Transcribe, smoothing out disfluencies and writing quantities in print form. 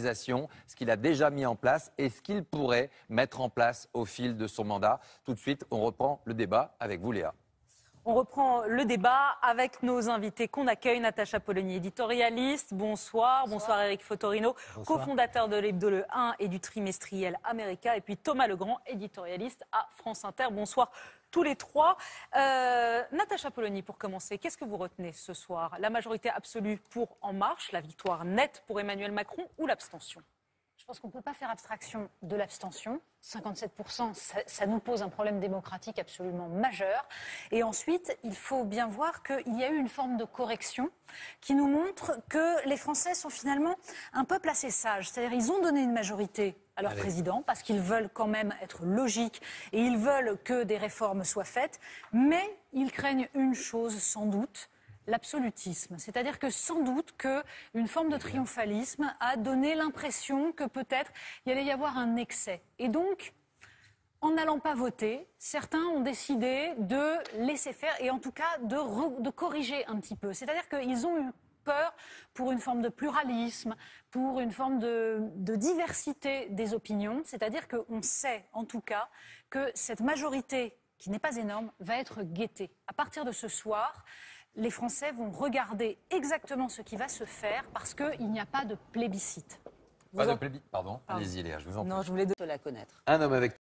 réalisations, ce qu'il a déjà mis en place et ce qu'il pourrait mettre en place au fil de son mandat. Tout de suite, on reprend le débat avec vous, Léa. On reprend le débat avec nos invités qu'on accueille. Natacha Polony, éditorialiste. Bonsoir. Bonsoir Eric Fotorino, cofondateur de l'Hebdo Le 1 et du trimestriel America. Et puis Thomas Legrand, éditorialiste à France Inter. Bonsoir tous les trois. Natacha Polony, pour commencer, qu'est-ce que vous retenez ce soir? La majorité absolue pour En Marche, la victoire nette pour Emmanuel Macron ou l'abstention? Je pense qu'on ne peut pas faire abstraction de l'abstention. 57%, ça nous pose un problème démocratique absolument majeur. Et ensuite, il faut bien voir qu'il y a eu une forme de correction qui nous montre que les Français sont finalement un peuple assez sage. C'est-à-dire qu'ils ont donné une majorité à leur président parce qu'ils veulent quand même être logiques et ils veulent que des réformes soient faites. Mais ils craignent une chose sans doute, l'absolutisme. C'est-à-dire que sans doute qu'une forme de triomphalisme a donné l'impression que peut-être il y allait y avoir un excès. Et donc, en n'allant pas voter, certains ont décidé de laisser faire et en tout cas de corriger un petit peu. C'est-à-dire qu'ils ont eu peur pour une forme de pluralisme, pour une forme de diversité des opinions. C'est-à-dire qu'on sait en tout cas que cette majorité, qui n'est pas énorme, va être guettée. À partir de ce soir, les Français vont regarder exactement ce qui va se faire parce qu'il n'y a pas de plébiscite. Pas de plébiscite, pardon. Allez-y Léa, je vous en prie. Non, je voulais la connaître. Un homme avec